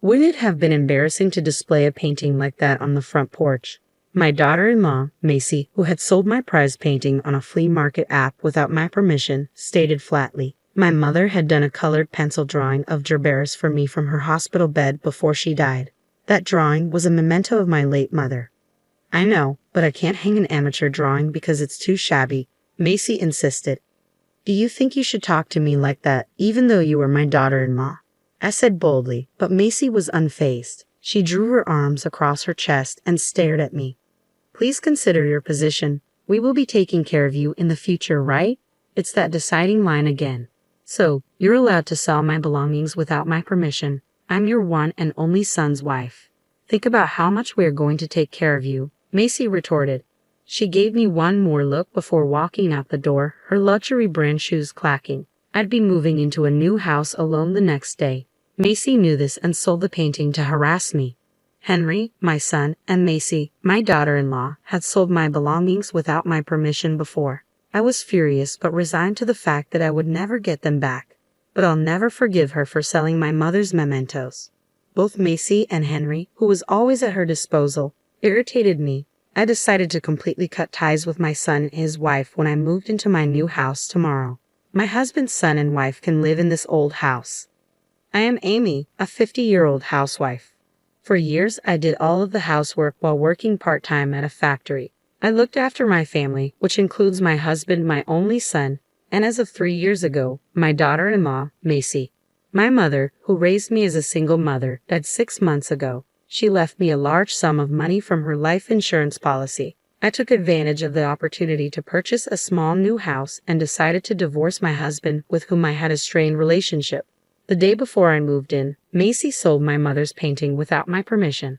Would it have been embarrassing to display a painting like that on the front porch? My daughter-in-law, Macy, who had sold my prize painting on a flea market app without my permission, stated flatly. My mother had done a colored pencil drawing of Gerberis for me from her hospital bed before she died. That drawing was a memento of my late mother. I know, but I can't hang an amateur drawing because it's too shabby, Macy insisted. Do you think you should talk to me like that, even though you were my daughter-in-law? I said boldly, but Macy was unfazed. She drew her arms across her chest and stared at me. Please consider your position. We will be taking care of you in the future, right? It's that deciding line again. So, you're allowed to sell my belongings without my permission. I'm your one and only son's wife. Think about how much we're going to take care of you, Macy retorted. She gave me one more look before walking out the door, her luxury brand shoes clacking. I'd be moving into a new house alone the next day. Macy knew this and sold the painting to harass me. Henry, my son, and Macy, my daughter-in-law, had sold my belongings without my permission before. I was furious but resigned to the fact that I would never get them back. But I'll never forgive her for selling my mother's mementos. Both Macy and Henry, who was always at her disposal, irritated me. I decided to completely cut ties with my son and his wife when I moved into my new house tomorrow. My husband's son and wife can live in this old house. I am Amy, a 50-year-old housewife. For years, I did all of the housework while working part-time at a factory. I looked after my family, which includes my husband, my only son, and as of 3 years ago, my daughter-in-law, Macy. My mother, who raised me as a single mother, died 6 months ago. She left me a large sum of money from her life insurance policy. I took advantage of the opportunity to purchase a small new house and decided to divorce my husband, with whom I had a strained relationship. The day before I moved in, Macy sold my mother's painting without my permission.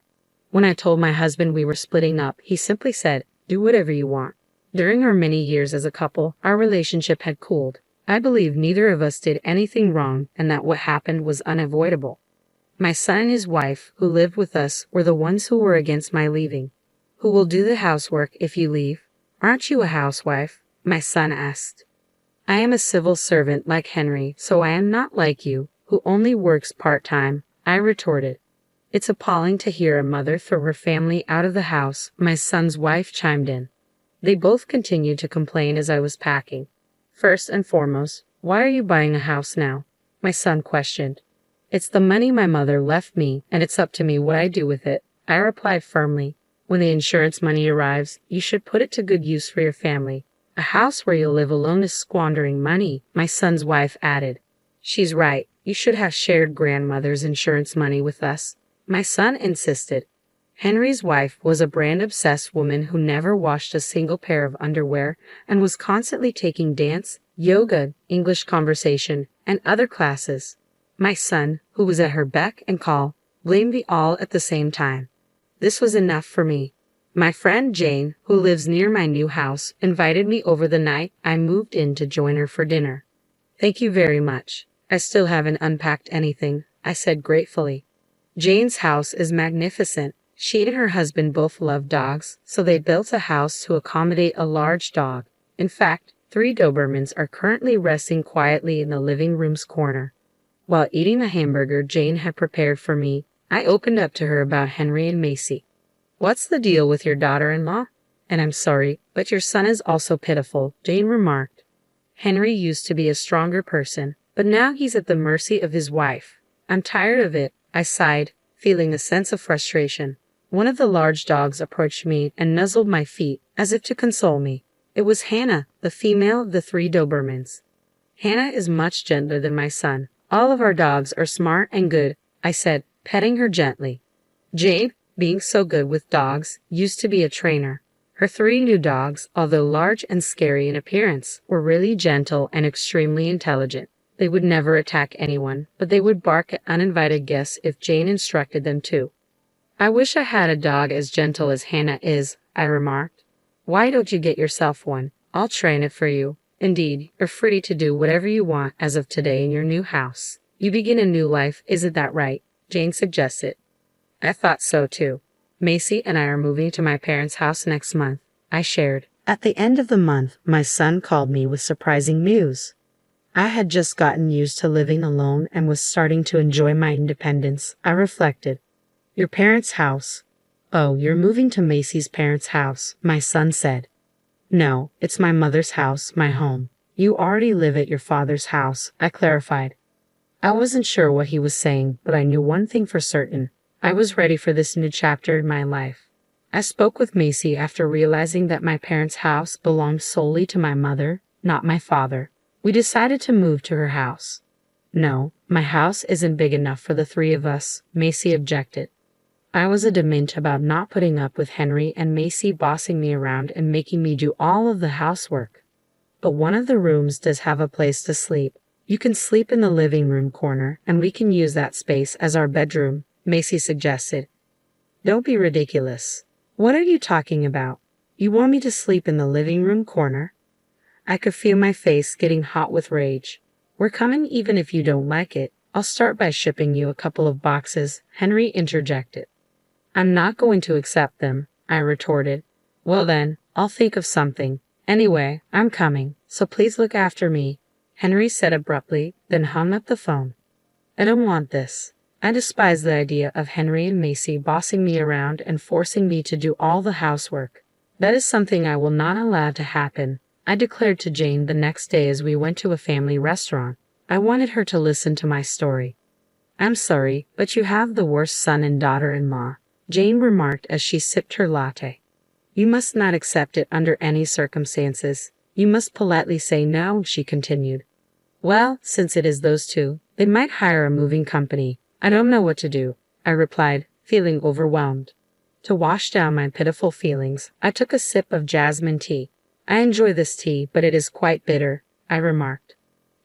When I told my husband we were splitting up, he simply said, "Do whatever you want." During our many years as a couple, our relationship had cooled. I believe neither of us did anything wrong and that what happened was unavoidable. My son and his wife, who lived with us, were the ones who were against my leaving. Who will do the housework if you leave? Aren't you a housewife? My son asked. I am a civil servant like Henry, so I am not like you, who only works part-time, I retorted. It's appalling to hear a mother throw her family out of the house, my son's wife chimed in. They both continued to complain as I was packing. First and foremost, why are you buying a house now? My son questioned. It's the money my mother left me, and it's up to me what I do with it, I replied firmly. When the insurance money arrives, you should put it to good use for your family. A house where you'll live alone is squandering money, my son's wife added. She's right. You should have shared grandmother's insurance money with us, my son insisted. Henry's wife was a brand-obsessed woman who never washed a single pair of underwear and was constantly taking dance, yoga, English conversation, and other classes. My son, who was at her beck and call, blamed me all at the same time. This was enough for me. My friend Jane, who lives near my new house, invited me over the night I moved in to join her for dinner. Thank you very much. I still haven't unpacked anything, I said gratefully. Jane's house is magnificent. She and her husband both love dogs, so they built a house to accommodate a large dog. In fact, 3 Dobermans are currently resting quietly in the living room's corner. While eating a hamburger Jane had prepared for me, I opened up to her about Henry and Macy. What's the deal with your daughter-in-law? And I'm sorry, but your son is also pitiful, Jane remarked. Henry used to be a stronger person, but now he's at the mercy of his wife. I'm tired of it, I sighed, feeling a sense of frustration. One of the large dogs approached me and nuzzled my feet, as if to console me. It was Hannah, the female of the 3 Dobermans. Hannah is much gentler than my son. All of our dogs are smart and good, I said, petting her gently. Jane, being so good with dogs, used to be a trainer. Her 3 new dogs, although large and scary in appearance, were really gentle and extremely intelligent. They would never attack anyone, but they would bark at uninvited guests if Jane instructed them to. I wish I had a dog as gentle as Hannah is, I remarked. Why don't you get yourself one? I'll train it for you. Indeed, you're free to do whatever you want as of today in your new house. You begin a new life, isn't that right? Jane suggested. I thought so too. Macy and I are moving to my parents' house next month, I shared. At the end of the month, my son called me with surprising news. I had just gotten used to living alone and was starting to enjoy my independence. I reflected. Your parents' house. Oh, you're moving to Macy's parents' house, my son said. No, it's my mother's house, my home. You already live at your father's house, I clarified. I wasn't sure what he was saying, but I knew one thing for certain. I was ready for this new chapter in my life. I spoke with Macy after realizing that my parents' house belonged solely to my mother, not my father. We decided to move to her house. No, my house isn't big enough for the three of us, Macy objected. I was adamant about not putting up with Henry and Macy bossing me around and making me do all of the housework. But one of the rooms does have a place to sleep. You can sleep in the living room corner, and we can use that space as our bedroom, Macy suggested. Don't be ridiculous. What are you talking about? You want me to sleep in the living room corner? I could feel my face getting hot with rage. We're coming even if you don't like it. I'll start by shipping you a couple of boxes, Henry interjected. I'm not going to accept them, I retorted. Well then, I'll think of something. Anyway, I'm coming, so please look after me, Henry said abruptly, then hung up the phone. I don't want this. I despise the idea of Henry and Macy bossing me around and forcing me to do all the housework. That is something I will not allow to happen, I declared to Jane the next day as we went to a family restaurant. I wanted her to listen to my story. I'm sorry, but you have the worst son and daughter-in-law, Jane remarked as she sipped her latte. You must not accept it under any circumstances. You must politely say no, she continued. Well, since it is those two, they might hire a moving company. I don't know what to do, I replied, feeling overwhelmed. To wash down my pitiful feelings, I took a sip of jasmine tea. I enjoy this tea, but it is quite bitter, I remarked.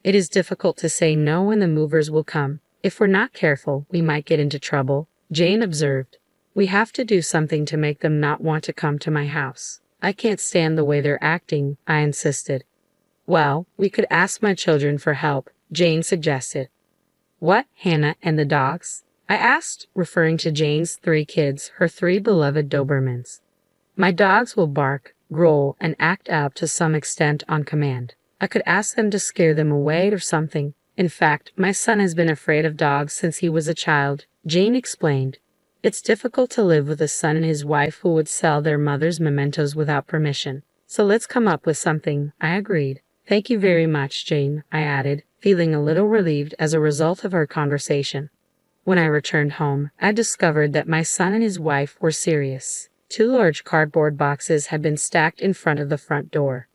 It is difficult to say no when the movers will come. If we're not careful, we might get into trouble, Jane observed. We have to do something to make them not want to come to my house. I can't stand the way they're acting, I insisted. Well, we could ask my children for help, Jane suggested. What, Hannah and the dogs? I asked, referring to Jane's 3 kids, her 3 beloved Dobermans. My dogs will bark, growl, and act out to some extent on command. I could ask them to scare them away or something. In fact, my son has been afraid of dogs since he was a child, Jane explained. It's difficult to live with a son and his wife who would sell their mother's mementos without permission. So let's come up with something, I agreed. Thank you very much, Jane, I added, feeling a little relieved as a result of our conversation. When I returned home, I discovered that my son and his wife were serious. 2 large cardboard boxes had been stacked in front of the front door.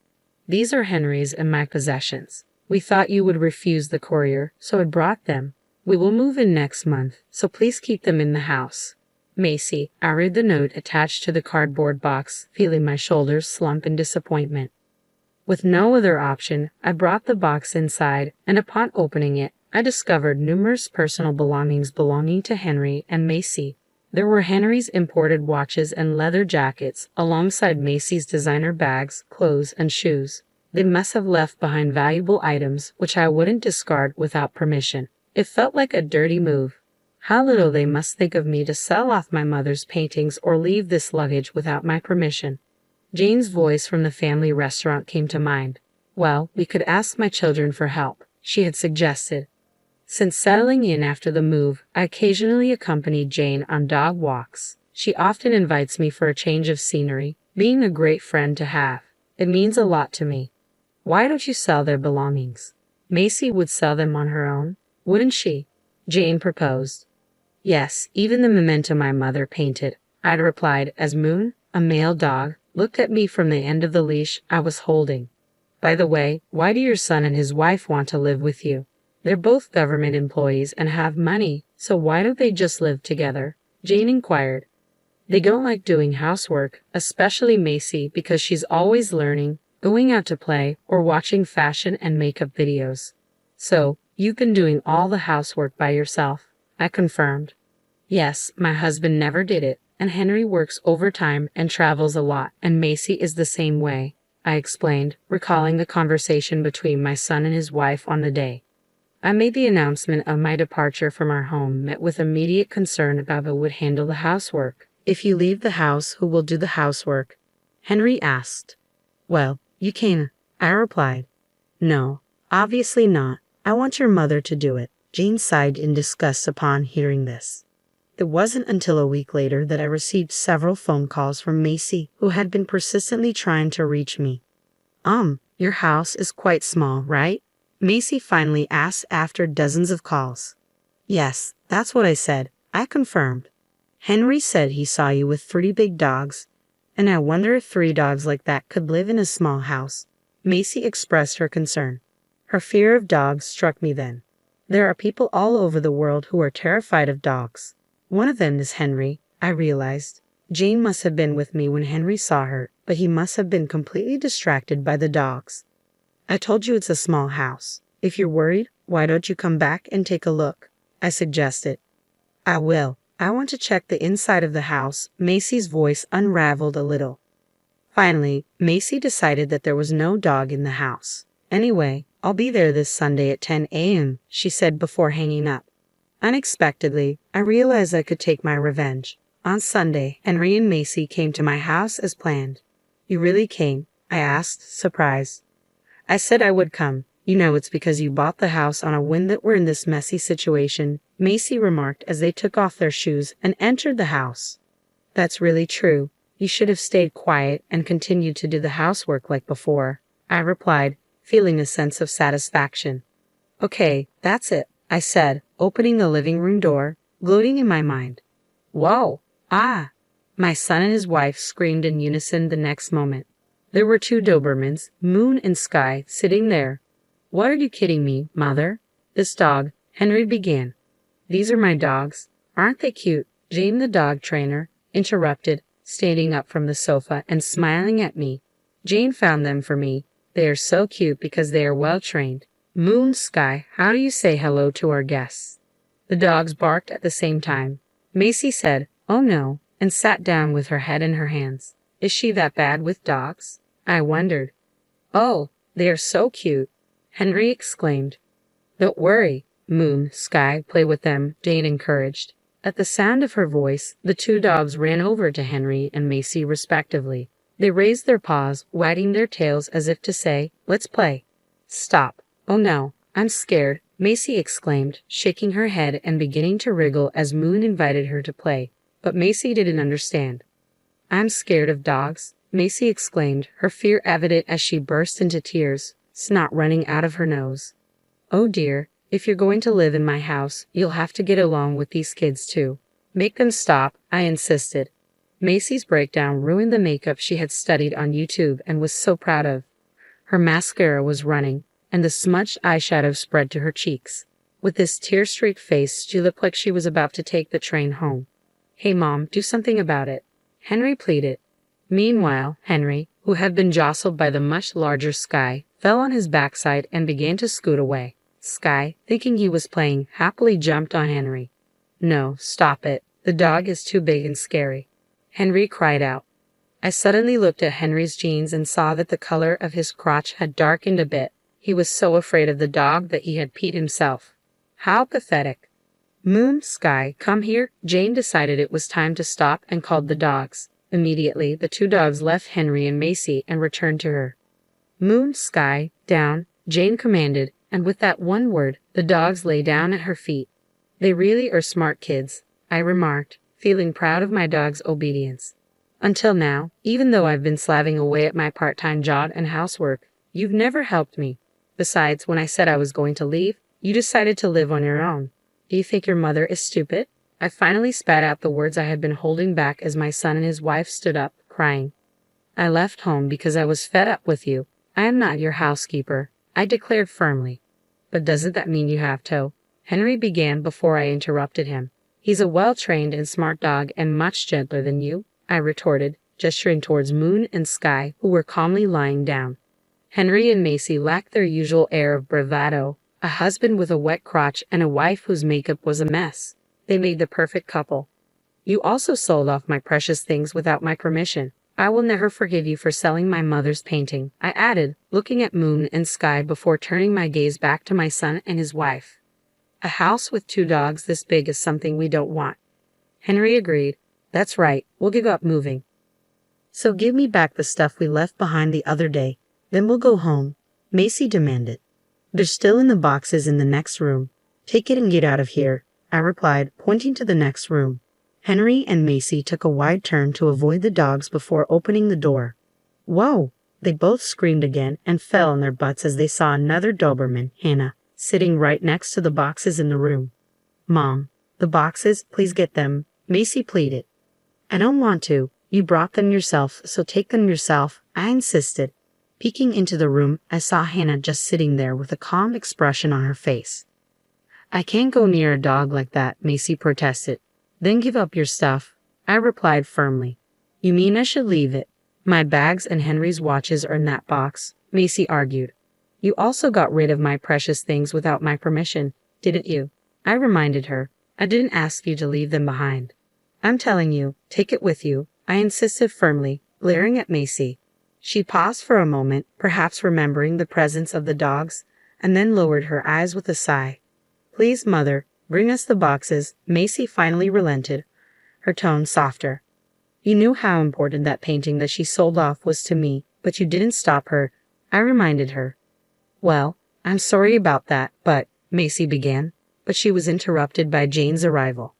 These are Henry's and my possessions. We thought you would refuse the courier, so I brought them. We will move in next month, so please keep them in the house. Macy, I read the note attached to the cardboard box, feeling my shoulders slump in disappointment. With no other option, I brought the box inside, and upon opening it, I discovered numerous personal belongings belonging to Henry and Macy. There were Henry's imported watches and leather jackets, alongside Macy's designer bags, clothes, and shoes. They must have left behind valuable items, which I wouldn't discard without permission. It felt like a dirty move. How little they must think of me to sell off my mother's paintings or leave this luggage without my permission. Jane's voice from the family restaurant came to mind. Well, we could ask my children for help, she had suggested. Since settling in after the move, I occasionally accompanied Jane on dog walks. She often invites me for a change of scenery, being a great friend to have. It means a lot to me. Why don't you sell their belongings? Macy would sell them on her own, wouldn't she? Jane proposed. Yes, even the memento my mother painted, I'd replied as Moon, a male dog, looked at me from the end of the leash I was holding. By the way, why do your son and his wife want to live with you? They're both government employees and have money, so why don't they just live together? Jane inquired. They don't like doing housework, especially Macy, because she's always learning, going out to play, or watching fashion and makeup videos. So, you've been doing all the housework by yourself, I confirmed. Yes, my husband never did it, and Henry works overtime and travels a lot, and Macy is the same way, I explained, recalling the conversation between my son and his wife on the day. I made the announcement of my departure from our home met with immediate concern about who would handle the housework. If you leave the house, who will do the housework? Henry asked. Well, you can, I replied. No, Obviously not. I want your mother to do it. Jane sighed in disgust upon hearing this. It wasn't until a week later that I received several phone calls from Macy, who had been persistently trying to reach me. Your house is quite small, right? Macy finally asked after dozens of calls. Yes, that's what I said. I confirmed. Henry said he saw you with 3 big dogs, and I wonder if 3 dogs like that could live in a small house. Macy expressed her concern. Her fear of dogs struck me then. There are people all over the world who are terrified of dogs. One of them is Henry, I realized. Jane must have been with me when Henry saw her, but he must have been completely distracted by the dogs. I told you it's a small house. If you're worried, why don't you come back and take a look? I suggested. I will. I want to check the inside of the house. Macy's voice unraveled a little. Finally, Macy decided that there was no dog in the house. Anyway, I'll be there this Sunday at 10 a.m., she said before hanging up. Unexpectedly, I realized I could take my revenge. On Sunday, Henry and Macy came to my house as planned. You really came? I asked, surprised. I said I would come. You know it's because you bought the house on a whim that we're in this messy situation, Macy remarked as they took off their shoes and entered the house. That's really true. You should have stayed quiet and continued to do the housework like before, I replied, feeling a sense of satisfaction. Okay, that's it, I said, opening the living room door, gloating in my mind. Whoa! Ah! My son and his wife screamed in unison the next moment. There were 2 Dobermans, Moon and Sky, sitting there. What are you kidding me, Mother? This dog, Henry began. These are my dogs. Aren't they cute? Jane the dog trainer interrupted, standing up from the sofa and smiling at me. Jane found them for me. They are so cute because they are well trained. Moon, Sky, how do you say hello to our guests? The dogs barked at the same time. Macy said, "Oh no," and sat down with her head in her hands. Is she that bad with dogs? I wondered. Oh, they are so cute, Henry exclaimed. Don't worry, Moon, Sky, play with them, Jane encouraged. At the sound of her voice, the 2 dogs ran over to Henry and Macy respectively. They raised their paws, wagging their tails as if to say, let's play. Stop. Oh no, I'm scared, Macy exclaimed, shaking her head and beginning to wriggle as Moon invited her to play. But Macy didn't understand. I'm scared of dogs, Macy exclaimed, her fear evident as she burst into tears, snot running out of her nose. Oh dear, if you're going to live in my house, you'll have to get along with these kids too. Make them stop, I insisted. Macy's breakdown ruined the makeup she had studied on YouTube and was so proud of. Her mascara was running, and the smudged eyeshadow spread to her cheeks. With this tear-streaked face, she looked like she was about to take the train home. Hey Mom, do something about it, Henry pleaded. Meanwhile, Henry, who had been jostled by the much larger Sky, fell on his backside and began to scoot away. Sky, thinking he was playing, happily jumped on Henry. No, stop it. The dog is too big and scary, Henry cried out. I suddenly looked at Henry's jeans and saw that the color of his crotch had darkened a bit. He was so afraid of the dog that he had peed himself. How pathetic. Moon, Sky, come here. Jane decided it was time to stop and called the dogs. Immediately, the 2 dogs left Henry and Macy and returned to her. Moon, Sky, down, Jane commanded, and with that one word, the dogs lay down at her feet. They really are smart kids, I remarked, feeling proud of my dog's obedience. Until now, even though I've been slaving away at my part-time job and housework, you've never helped me. Besides, when I said I was going to leave, you decided to live on your own. Do you think your mother is stupid? I finally spat out the words I had been holding back as my son and his wife stood up, crying. I left home because I was fed up with you. I am not your housekeeper, I declared firmly. But doesn't that mean you have to? Henry began before I interrupted him. He's a well-trained and smart dog and much gentler than you, I retorted, gesturing towards Moon and Sky, who were calmly lying down. Henry and Macy lacked their usual air of bravado, a husband with a wet crotch and a wife whose makeup was a mess. They made the perfect couple. You also sold off my precious things without my permission. I will never forgive you for selling my mother's painting, I added, looking at Moon and Sky before turning my gaze back to my son and his wife. A house with 2 dogs this big is something we don't want. Henry agreed. That's right, we'll give up moving. So give me back the stuff we left behind the other day, then we'll go home, Macy demanded. They're still in the boxes in the next room. Take it and get out of here, I replied, pointing to the next room. Henry and Macy took a wide turn to avoid the dogs before opening the door. Whoa! They both screamed again and fell on their butts as they saw another Doberman, Hannah, sitting right next to the boxes in the room. Mom, the boxes, please get them, Macy pleaded. I don't want to. You brought them yourself, so take them yourself, I insisted. Peeking into the room, I saw Hannah just sitting there with a calm expression on her face. I can't go near a dog like that, Macy protested. Then give up your stuff, I replied firmly. You mean I should leave it? My bags and Henry's watches are in that box, Macy argued. You also got rid of my precious things without my permission, didn't you? I reminded her. I didn't ask you to leave them behind. I'm telling you, take it with you, I insisted firmly, glaring at Macy. She paused for a moment, perhaps remembering the presence of the dogs, and then lowered her eyes with a sigh. Please, Mother, bring us the boxes, Macy finally relented, her tone softer. You knew how important that painting that she sold off was to me, but you didn't stop her, I reminded her. Well, I'm sorry about that, but, Macy began, but she was interrupted by Jane's arrival.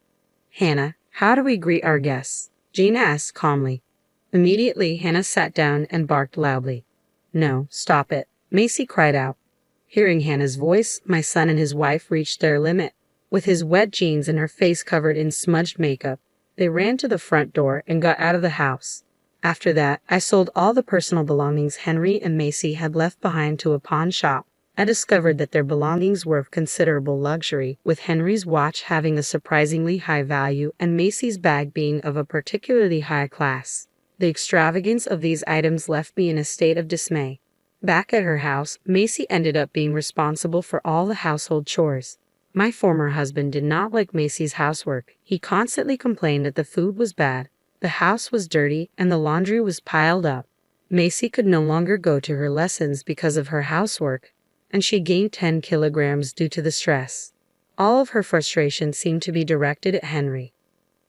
Hannah, how do we greet our guests? Jane asked calmly. Immediately, Hannah sat down and barked loudly. No, stop it, Macy cried out. Hearing Hannah's voice, my son and his wife reached their limit. With his wet jeans and her face covered in smudged makeup, they ran to the front door and got out of the house. After that, I sold all the personal belongings Henry and Macy had left behind to a pawn shop. I discovered that their belongings were of considerable luxury, with Henry's watch having a surprisingly high value and Macy's bag being of a particularly high class. The extravagance of these items left me in a state of dismay. Back at her house, Macy ended up being responsible for all the household chores. My former husband did not like Macy's housework. He constantly complained that the food was bad, the house was dirty, and the laundry was piled up. Macy could no longer go to her lessons because of her housework, and she gained 10 kilograms due to the stress. All of her frustration seemed to be directed at Henry.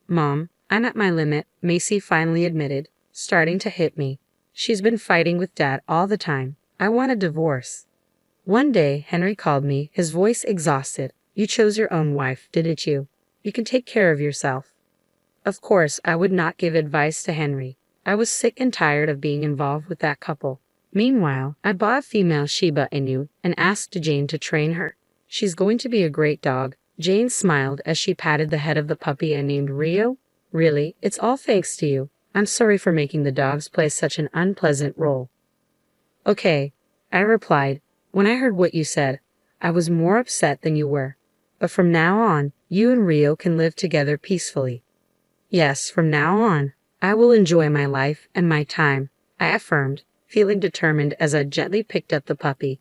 Mom, I'm at my limit, Macy finally admitted, starting to hit me. She's been fighting with Dad all the time. I want a divorce. One day, Henry called me, his voice exhausted. You chose your own wife, didn't you? You can take care of yourself. Of course, I would not give advice to Henry. I was sick and tired of being involved with that couple. Meanwhile, I bought a female Shiba Inu and asked Jane to train her. She's going to be a great dog. Jane smiled as she patted the head of the puppy I named Rio. Really, it's all thanks to you. I'm sorry for making the dogs play such an unpleasant role. Okay, I replied. When I heard what you said, I was more upset than you were. But from now on, you and Rio can live together peacefully. Yes, from now on, I will enjoy my life and my time, I affirmed, feeling determined as I gently picked up the puppy.